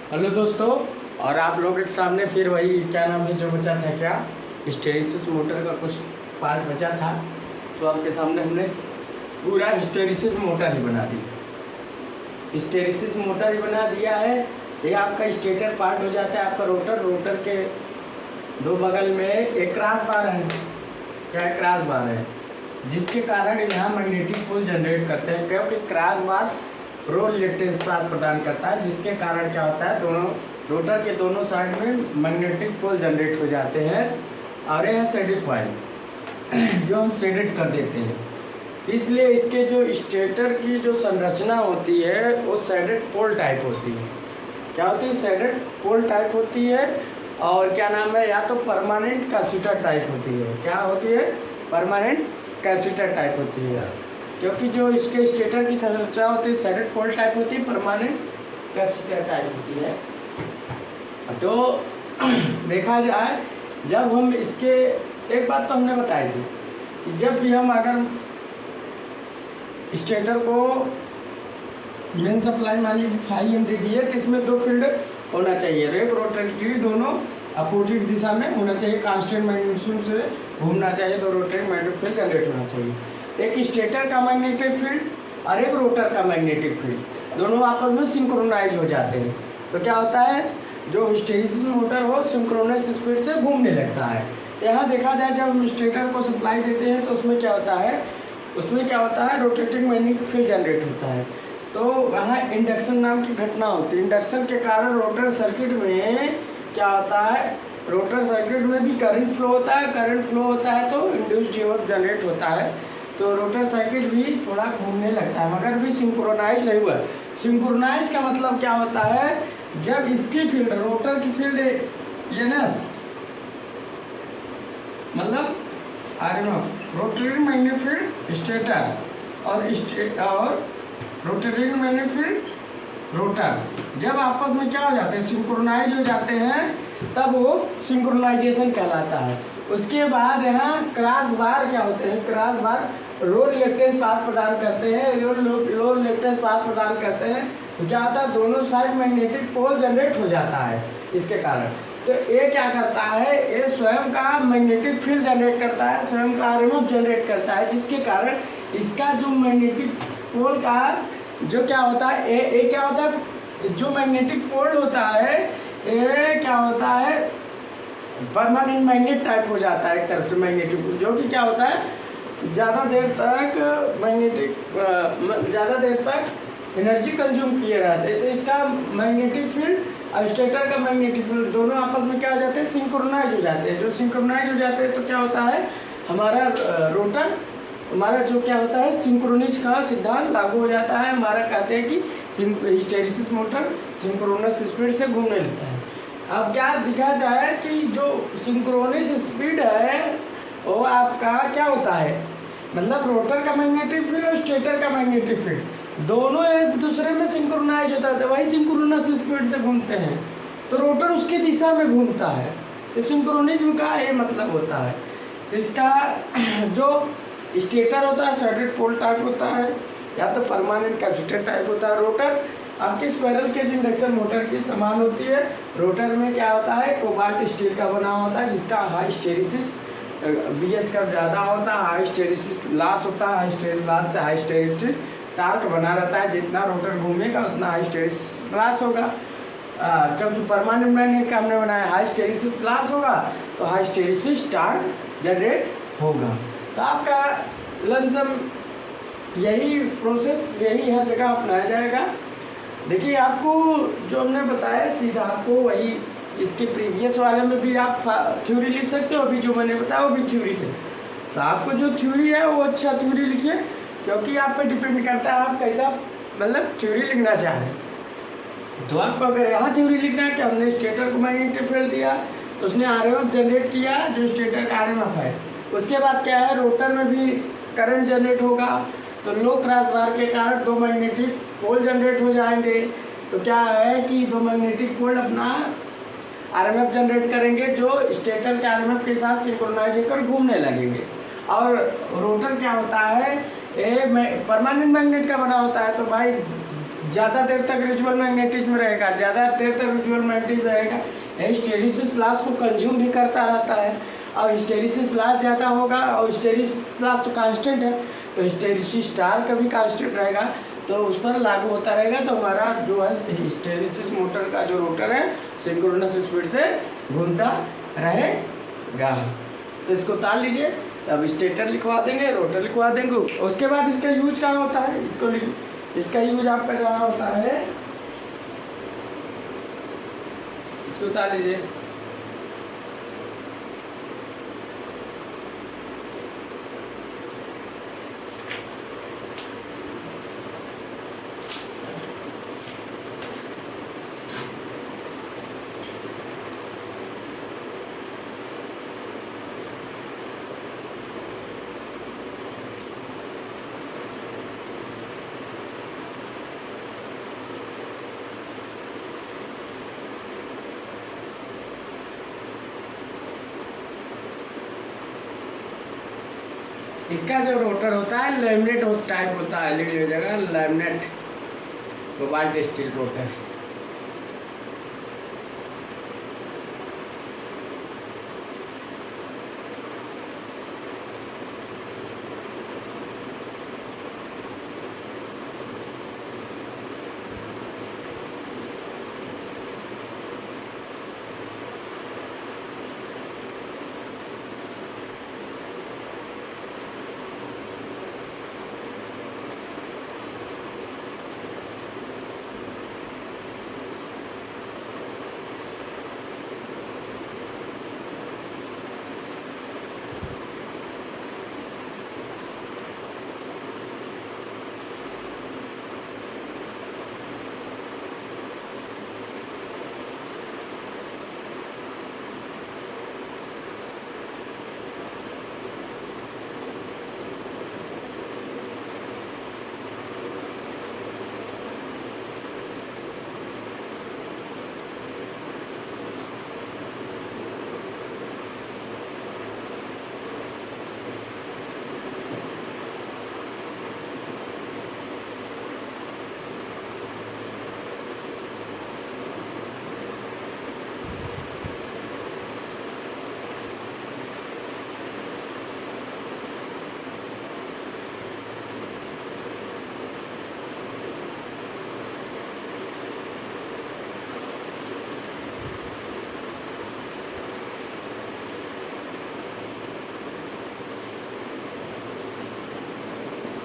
Hello दोस्तों। और आप लोगों के सामने फिर वही क्या नाम है जो बचा था, क्या हिस्टेरिसिस मोटर का कुछ पार्ट बचा था, तो आपके सामने हमने पूरा हिस्टेरिसिस मोटर ही बना दी। हिस्टेरिसिस मोटर ही बना दिया है। ये आपका स्टेटर पार्ट हो जाता है, आपका रोटर। रोटर के दो बगल में एक क्रॉस बार है, क्या क्रॉस बार है, जिसके कारण यहाँ मैग्नेटिक पोल जनरेट करते हैं, क्योंकि cross bar roll reactance path प्रदान करता है, जिसके कारण क्या होता है, दोनों रोटर के दोनों साइड में मैग्नेटिक पोल जनरेट हो जाते हैं। और यह है शेडेड कॉइल जो हम शेडेड कर देते हैं। इसलिए इसके जो स्टेटर की जो संरचना होती है वो शेडेड पोल टाइप होती है। क्या होती है? शेडेड पोल टाइप होती है। और क्या नाम है, या तो परमानेंट कैपेसिटर टाइप होती है। क्या होती है? परमानेंट कैपेसिटर टाइप होती है, क्योंकि जो इसके स्टेटर की संरचना होती है शेडेड पोल टाइप होती है, परमानेंट कैपेसिटर टाइप होती है। तो देखा जाए, जब हम इसके एक बात तो हमने बताई थी कि जब भी हम अगर स्टेटर को मेन सप्लाई मान लीजिए 5 एम दे दिए, तो इसमें दो फील्ड होना चाहिए। एक रोटेटरी दोनों अपोजिट दिशा में होना चाहिए, कांस्टेंट मैग्नीट्यूड से घूमना चाहिए, तो रोटेटिंग मैग्नेटिक फील्ड जनरेट होना चाहिए। एक स्टेटर का मैग्नेटिक फील्ड और एक रोटर का मैग्नेटिक फील्ड दोनों आपस में सिंक्रोनाइज हो जाते हैं। तो क्या होता है, जो हिस्टेरिसिस मोटर हो सिंक्रोनस स्पीड से घूमने लगता है। तो यहाँ देखा जाए, जब हम स्टेटर को सप्लाई देते हैं तो उसमें क्या होता है, रोटेटिंग मैग्नेटिक फील्ड जनरेट होता है। तो वहाँ इंडक्शन नाम की घटना होती है। इंडक्शन के कारण रोटर सर्किट में क्या होता है, रोटर सर्किट में भी करंट फ्लो होता है। करंट फ्लो होता है तो इंड्यूस्ड ईएमएफ जनरेट होता है, तो रोटर सर्किट भी थोड़ा घूमने लगता है, मगर भी सिंक्रोनाइज नहीं हुआ। सिंक्रोनाइज का मतलब क्या होता है, जब इसकी फील्ड, रोटर की फील्ड एनएस मतलब RMF, rotating magnetic field stator, और रोटेटिंग मैग्नेटिक फील्ड रोटर, जब आपस में क्या हो जाते हैं, सिंक्रोनाइज हो जाते हैं, तब वो सिंक्रोनाइजेशन कहलाता है। उसके बाद यहाँ क्रॉस बार क्या होते हैं, क्रॉस बार लो रिएक्टेंस पाथ प्रदान करते हैं। लो रिएक्टेंस पाथ प्रदान करते हैं तो क्या होता है, दोनों साइड मैग्नेटिक पोल जनरेट हो जाता है इसके कारण। तो ये क्या करता है, ये स्वयं का मैग्नेटिक फील्ड जनरेट करता है, स्वयं का आरएमएफ जनरेट करता है, जिसके कारण इसका जो मैग्नेटिक पोल का जो क्या होता है, ये क्या होता है, जो मैग्नेटिक पोल होता है ये क्या होता है, परमानेंट मैग्नेट टाइप हो जाता है एक तरफ से मैग्नेटिक, जो कि क्या होता है, ज़्यादा देर तक एनर्जी कंज्यूम किए रहते हैं। तो इसका मैग्नेटिक फील्ड और स्टेटर का मैग्नेटिक फील्ड दोनों आपस में क्या हो जाते हैं, सिंक्रोनाइज हो जाते हैं। जो सिंक्रोनाइज हो जाते हैं तो क्या होता है, हमारा रोटर, हमारा जो क्या होता है, सिंक्रोनिज का सिद्धांत लागू हो जाता है। हमारा कहते हैं कि हिस्टेरिसिस मोटर सिंक्रोनस स्पीड से घूमने लगता है। अब क्या दिखा जाए कि जो सिंक्रोनस स्पीड है वो आपका क्या होता है, मतलब रोटर का मैग्नेटिक फील्ड और स्टेटर का मैग्नेटिक फील्ड दोनों एक दूसरे में सिंक्रोनाइज होता है, वही सिंक्रोनस स्पीड से घूमते हैं, तो रोटर उसकी दिशा में घूमता है। तो सिंक्रोनिज्म का ये मतलब होता है। तो इसका जो स्टेटर होता है शेडेड पोल टाइप होता है, या तो परमानेंट कैपेसिटर टाइप होता है। रोटर आपकी स्क्वायरल केज इंडक्शन मोटर की इस्तेमाल होती है। रोटर में क्या होता है, कोबाल्ट स्टील का बना होता है, जिसका हाई हिस्टेरिसिस बीएस का ज़्यादा होता है, हाई हिस्टेरिसिस लॉस होता है। हाई हिस्टेरिसिस लॉस से हाई हिस्टेरिसिस टार्क बना रहता है, जितना रोटर घूमेगा उतना हाई हिस्टेरिसिस लॉस होगा। क्योंकि परमानेंट मैग्नेट का हमने बनाया, हाई हिस्टेरिसिस लॉस होगा तो हाई हिस्टेरिसिस टार्क जनरेट होगा। तो आपका लमसम यही प्रोसेस, यही हर जगह अपनाया जाएगा। देखिए, आपको जो हमने बताया सीधा आपको वही, इसके प्रीवियस वाले में भी आप थ्योरी लिख सकते हो, अभी जो मैंने बताया वो भी थ्योरी से। तो आपको जो थ्योरी है वो अच्छा थ्योरी लिखिए, क्योंकि आप पे डिपेंड करता है आप कैसा मतलब थ्योरी लिखना चाहें। तो आपको अगर यहाँ थ्योरी लिखना है कि हमने स्टेटर को मैग्नेटिक फील्ड दिया तो उसने आरएमएफ जनरेट किया, जो स्टेटर का आरएमएफ है। उसके बाद क्या है, रोटर में भी करंट जनरेट होगा, तो लो क्रॉस बार के कारण दो मैग्नेटिक पोल जनरेट हो जाएंगे। तो क्या है कि दो मैग्नेटिक पोल अपना आरएमएफ जनरेट करेंगे, जो स्टेटर के आरएमएफ के साथ सिंक्रोनाइज होकर घूमने लगेंगे। और रोटर क्या होता है, ये परमानेंट मैग्नेट का बना होता है, तो भाई ज़्यादा देर तक रिजुअल मैग्नेटिज्म रहेगा, ज़्यादा देर तक रिजुअल मैग्नेटिज्म रहेगा। हिस्टेरिसिस लॉस को कंज्यूम भी करता रहता है, और हिस्टेरिसिस लॉस ज़्यादा होगा, और हिस्टेरिसिस लॉस तो कांस्टेंट है, तो हिस्टेरिसिस स्टार का भी कांस्टेंट रहेगा, तो उस पर लागू होता रहेगा। तो हमारा जो है हिस्टेरिसिस मोटर का जो रोटर है सिंक्रोनस स्पीड से घूमता रहेगा। तो इसको उतार लीजिए। अब स्टेटर लिखवा देंगे, रोटर लिखवा देंगे। उसके बाद इसका यूज क्या होता है, इसका यूज आपका जहाँ होता है, इसको उतार लीजिए। इसका जो रोटर होता है लैमिनेट टाइप होता है, लिख लीजिएगा लैमिनेट कोबाल्ट स्टील रोटर।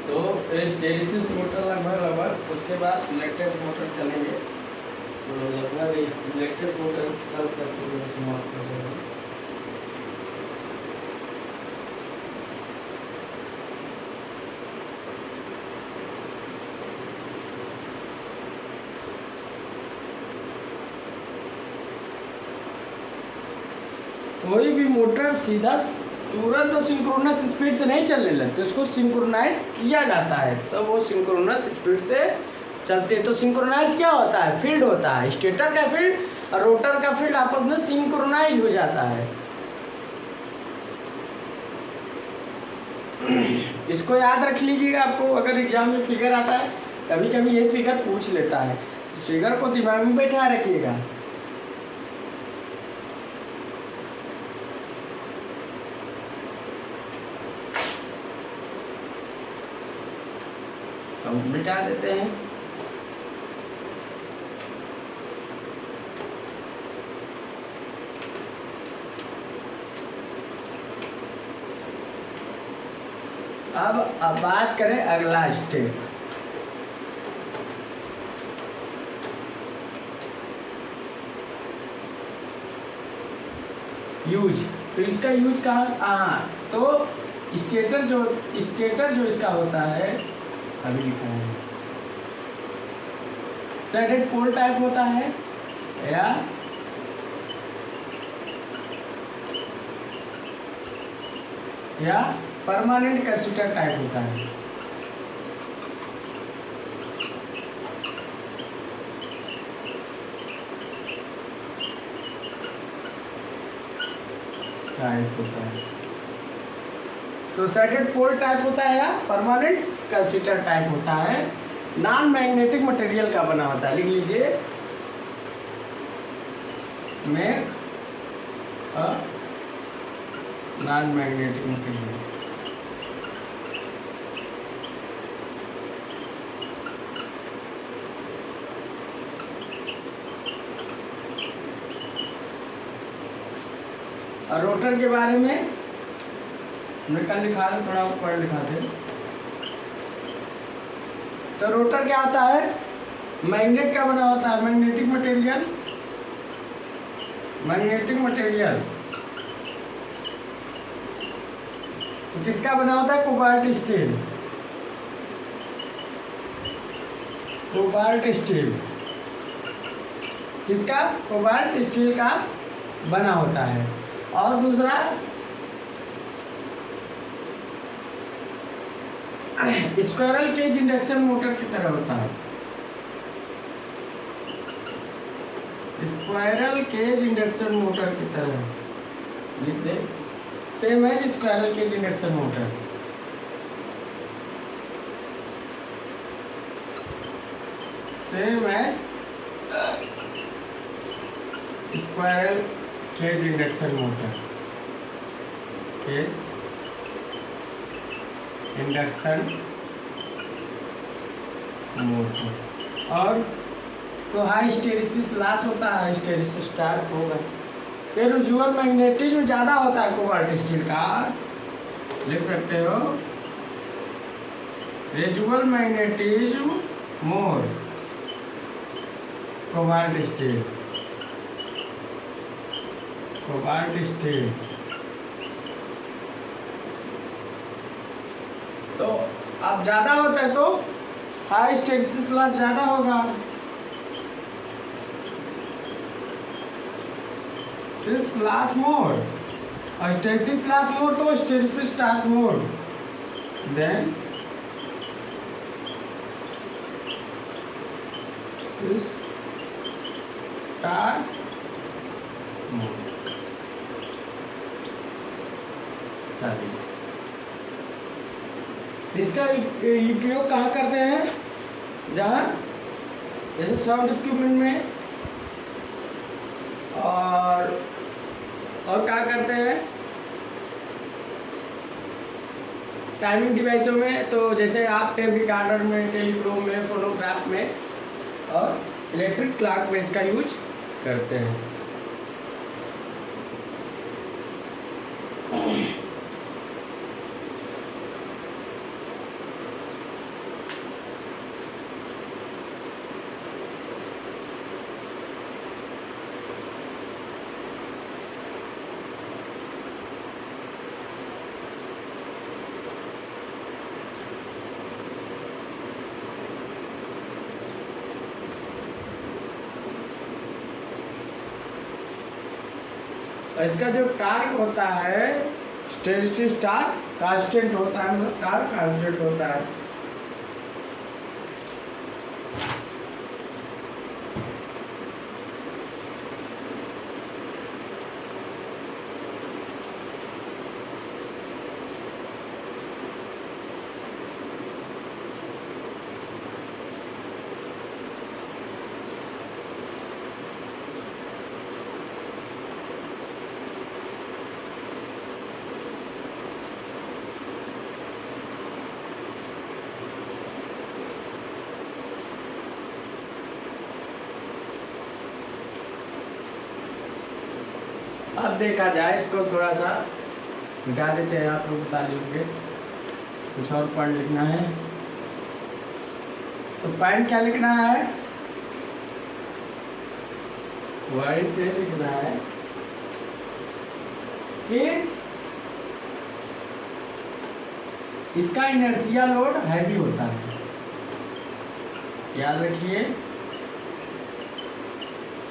तो हिस्टेरिसिस मोटर लगभग उसके बाद इलेक्ट्रिक मोटर चलेंगे। तो लगभग इलेक्ट्रिक मोटर कल का समाप्त हो जाएगा। कोई भी मोटर सीधा तुरंत सिंक्रोनस स्पीड से नहीं चलने लगती, उसको सिंक्रोनाइज किया जाता है, तो वो सिंक्रोनस स्पीड से चलते हैं। तो सिंक्रोनाइज क्या होता है, फील्ड होता है, स्टेटर का फील्ड और रोटर का फील्ड आपस में सिंक्रोनाइज हो जाता है। इसको याद रख लीजिएगा। आपको अगर एग्जाम में फिगर आता है, कभी कभी ये फिगर पूछ लेता है, तो फिगर को दिमाग में बैठा रखिएगा। हम मिटा देते हैं। अब बात करें अगला स्टेप। यूज, तो इसका यूज कहाँ, तो स्टेटर जो इसका होता है, अभी लिखा है सैडेड पोल टाइप होता है या परमानेंट कैपेसिटर टाइप होता है। तो सैडेड पोल टाइप होता है या परमानेंट कैपेसिटर टाइप होता है। नॉन मैग्नेटिक मटेरियल का बना होता है, लिख लीजिए, make a non magnetic material. और रोटर के बारे में हमने कल लिखा था, थोड़ा ऊपर लिखा थे। तो रोटर क्या होता है, मैग्नेट का बना होता है, मैग्नेटिक मटेरियल, मैग्नेटिक मटेरियल। तो किसका बना होता है, कोबाल्ट स्टील, कोबाल्ट स्टील, किसका, कोबाल्ट स्टील का बना होता है। और दूसरा स्क्वायरल केज इंडक्शन मोटर की तरह होता है, स्क्वायरल केज इंडक्शन मोटर की तरह लिख दे, सेम है squirrel cage induction motor. Same as squirrel cage induction motor, cage induction motor. और तो हाई हिस्टेरिसिस लॉस होता है, हिस्टेरिसिस स्टार्ट होगा। तो रिजुअल मैग्नेटिज्म ज़्यादा होता है कोबाल्ट स्टील का, लिख सकते हो, रिजुअल मैग्नेटिज्म मोर कोबाल्ट स्टील, कोबाल्ट स्टील। तो अब ज़्यादा होता है तो हाई हिस्टेरिसिस लॉस ज़्यादा होगा, लॉस मोर, और हिस्टेरिसिस लॉस मोर तो हिस्टेरिसिस स्टार्ट मोर, देन स्टार्ट मोर। इसका उपयोग कहाँ करते हैं, जहाँ जैसे साउंड इक्विपमेंट में, और क्या करते हैं टाइमिंग डिवाइसों में। तो जैसे आप टेप रिकॉर्डर में, टेलीक्रोम में, फोनोग्राफ में और इलेक्ट्रिक क्लॉक में इसका यूज करते हैं। इसका जो टार्क होता है, हिस्टेरिसिस टार्क कांस्टेंट होता है, मतलब टार्क कांस्टेंट होता है। अब देखा जाए, इसको थोड़ा सा मिटा देते हैं, आप लोग बता लीजिए, कुछ और पॉइंट लिखना है। तो पॉइंट क्या लिखना है, पॉइंट लिखना है कि इसका इनर्शिया लोड हैवी होता है, याद रखिए,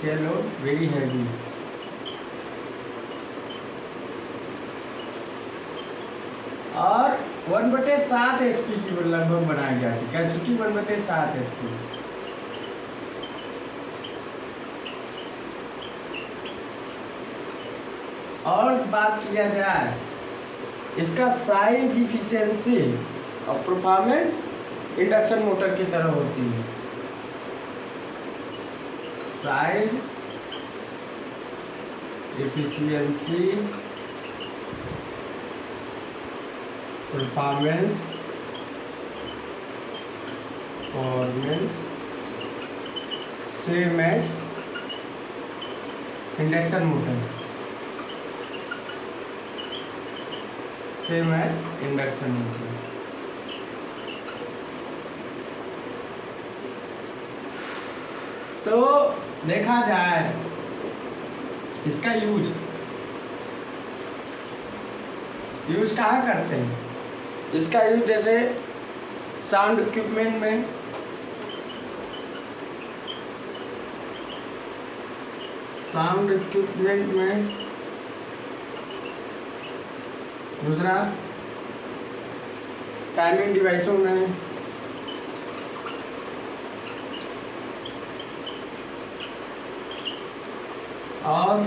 ये लोड वेरी हैवी। और 1/7 HP की लगभग बनाई जाती है, कैपेसिटी 1/7 HP। और बात किया जाए इसका साइज, इफिशिएंसी और परफॉर्मेंस इंडक्शन मोटर की तरह होती है। Size, efficiency, performance same as induction motor, same as induction motor. तो देखा जाए इसका यूज कहाँ करते हैं? इसका यूज जैसे साउंड इक्विपमेंट में, दूसरा टाइमिंग डिवाइसों में, और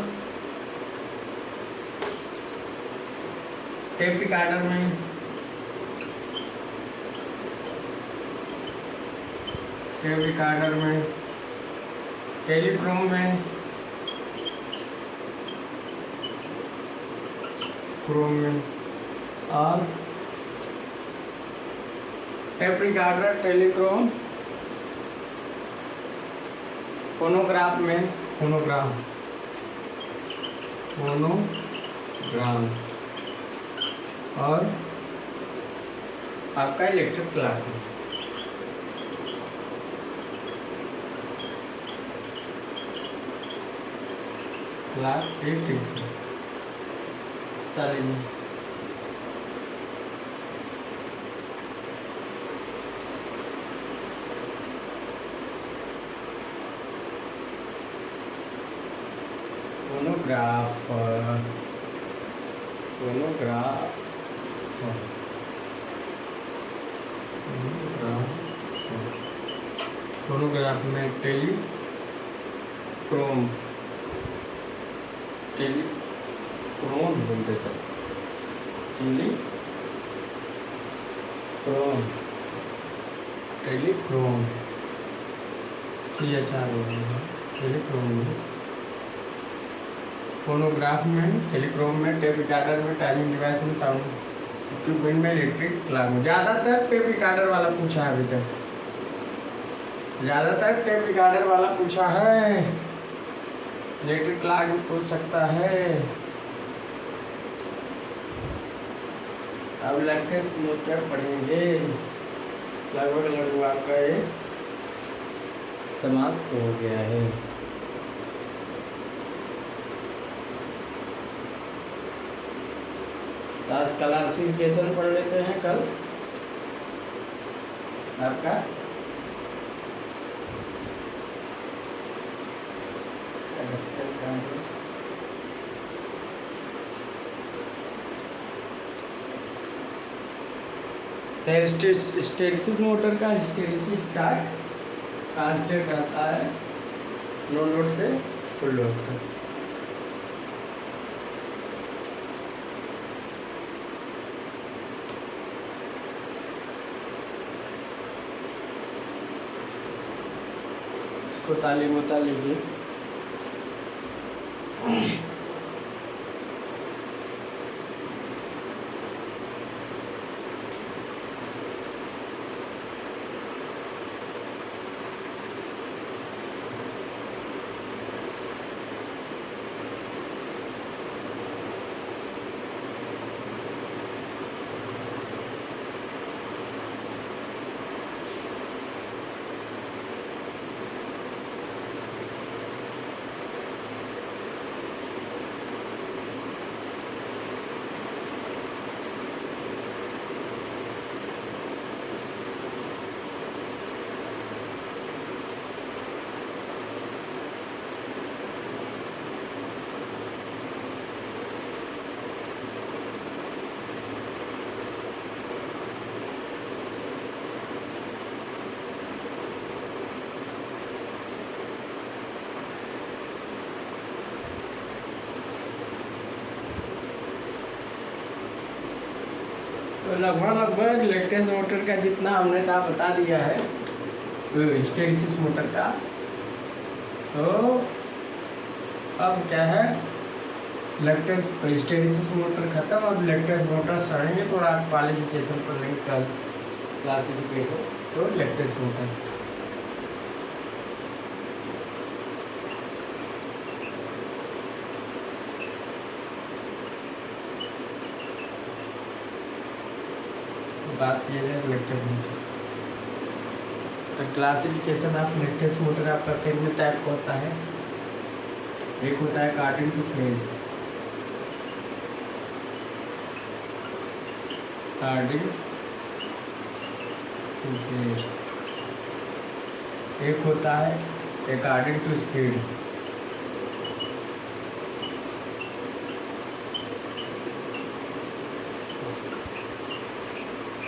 टेप रिकॉर्डर में, टेलीक्रोम में, और टेप रिकॉर्डर, टेलीक्रोम, फोनोग्राफ में, फोनोग्राम और आपका इलेक्ट्रिक क्लॉक में। क्लॉक इलेक्ट्रिक चलिए फोनोग्राफ में टेलीक्रोम बोलते सर, टेलीक्रोम टेलीक्रोम में, फोनोग्राफ में, टेलीक्रोम में, टेप रिकॉर्डर में, टाइमिंग डिवाइस में, साउंड इक्विपमेंट में, इलेक्ट्रिक क्लॉक में। ज़्यादातर टेप रिकॉर्डर वाला पूछा है अभी तक, ज़्यादातर टेप रिकॉर्डर वाला पूछा है। इलेक्ट्रिक क्लॉक भी पूछ सकता है। अब लेटेस्ट मोटर पढ़ेंगे, लगभग आपका ये समाप्त हो गया है। आज क्लासिफिकेशन पढ़ लेते हैं। कल आपका हिस्टैरिसीस मोटर का हिस्टैरिसीस स्टार्ट कांस्टेंट रहता है, नो लोड से फुल लोड तक। इसको तालीम बता लीजिए। तो लगभग इलेक्ट्रिक मोटर का जितना हमने था बता दिया है हिस्टैरिसीस मोटर का। तो अब क्या है, हिस्टैरिसीस मोटर खत्म, अब इलेक्ट्रिक मोटर सड़ेंगे। थोड़ा क्वालिफिकेशन पर लिंक कर क्लासिफिकेशन, तो इलेक्ट्रिक मोटर बात किया जाए इलेक्ट्रिक मोटर। तो क्लासिफिकेशन ऑफ इलेक्ट्रिक मोटर आपका कितने टाइप का होता है। एक होता है according two phase, according two phase. एक होता है अकॉर्डिंग टू स्पीड,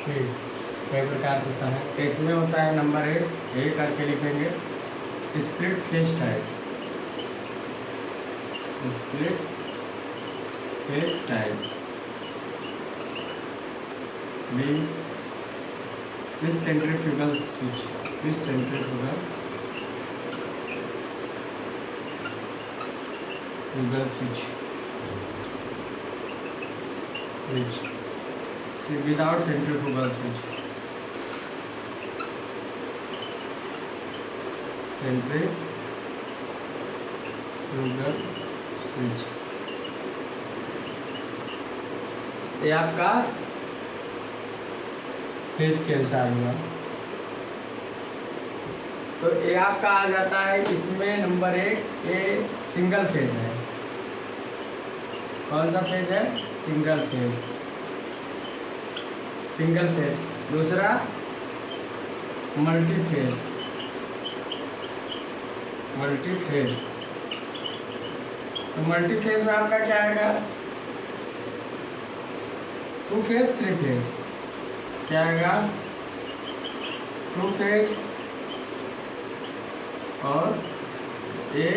कई प्रकार से होता है। इसमें होता है नंबर एक करके लिखेंगे split phase type, split phase type B with centrifugal switch, with centrifugal switch, without centrifugal switch, centrifugal switch। ये आपका फेज के अनुसार हुआ। तो ये आपका आ जाता है इसमें नंबर एक, ये सिंगल फेज है। कौन सा फेज है? Single phase, single phase. दूसरा मल्टी फेज, मल्टी फेज। तो मल्टी फेज में आपका क्या आएगा? Two phase, three phase. क्या आएगा? टू फेज और A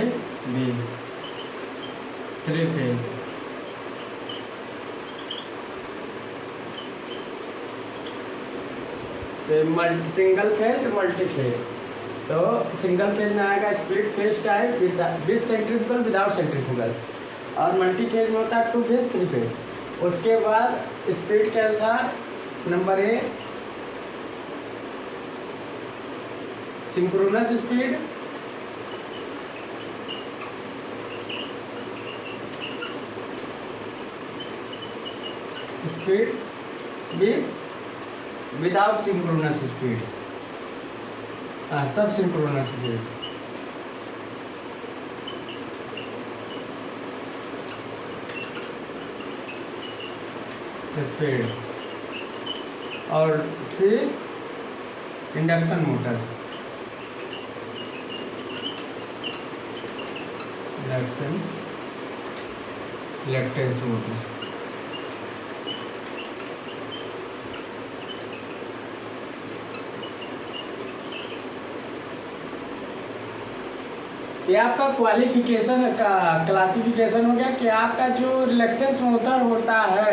B, three phase. Single phase, multi phase. तो सिंगल फेज में आएगा split phase type with centrifugal, without centrifugal. और मल्टी फेज में होता है टू फेज, थ्री फेज। उसके बाद स्पीड के अनुसार number A synchronous speed, speed without synchronous speed, sub synchronous speed. Speed. और C induction motor, induction electric motor. ये आपका क्वालिफिकेशन का क्लासिफिकेशन हो गया कि आपका जो रिलेक्टेंस मोटर होता है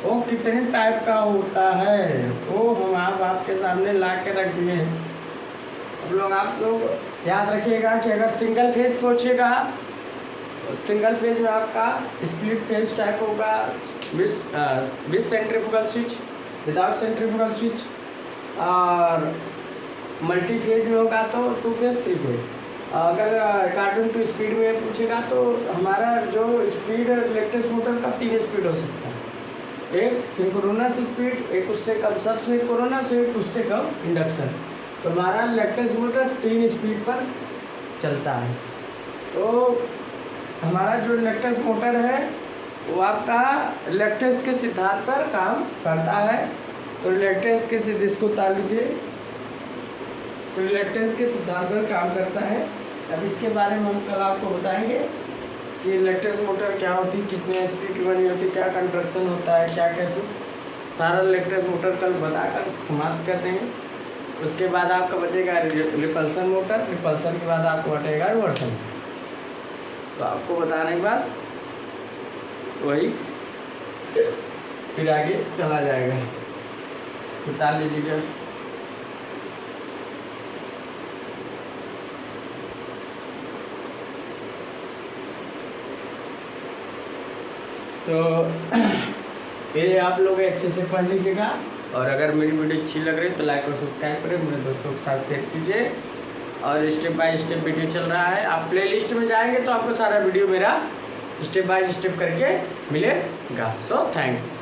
वो कितने टाइप का होता है, वो हम आप आपके सामने ला के रख दिए। अब लोग आप लोग याद रखिएगा कि अगर सिंगल फेज पूछेगा तो सिंगल फेज में आपका स्प्लिट फेज टाइप होगा with centrifugal switch, without centrifugal switch. और मल्टी फेज में होगा तो टू फेज, थ्री फेज। अगर अकॉर्डिंग टू स्पीड में पूछेगा तो हमारा जो स्पीड इलेक्ट्रिक मोटर का 3 स्पीड हो सकता है। एक सिंक्रोनस स्पीड, एक उससे कम सब सिंक्रोनस, एक उससे कम इंडक्शन। तो हमारा इलेक्ट्रिक मोटर 3 स्पीड पर चलता है। तो हमारा जो इलेक्ट्रिक मोटर है वो आपका इलेक्ट्रिक के सिद्धांत पर काम करता है। तो इलेक्ट्रिक के सिद्धांत, इसको उतार लीजिए। तो इलेक्ट्रिक के सिद्धांत पर काम करता है। अब इसके बारे में हम कल आपको बताएंगे कि इलेक्ट्रिक मोटर क्या होती है, कितने एचपी की बनी होती है, क्या कंस्ट्रक्शन होता है, क्या कैसे, सारा इलेक्ट्रिक मोटर कल बताकर समाप्त कर देंगे। उसके बाद आपका बचेगा रिपल्सन मोटर, रिपल्सन के बाद आपको हटेगा रिवर्सन। तो आपको बताने के बाद वही फिर आगे चला जाएगा। उतार लीजिएगा। तो ये आप लोग अच्छे से पढ़ लीजिएगा, और अगर मेरी वीडियो अच्छी लग रही है तो लाइक और सब्सक्राइब करें, मेरे दोस्तों के साथ शेयर कीजिए। और स्टेप बाय स्टेप वीडियो चल रहा है, आप प्लेलिस्ट में जाएंगे तो आपको सारा वीडियो मेरा स्टेप बाय स्टेप करके मिलेगा। So thanks.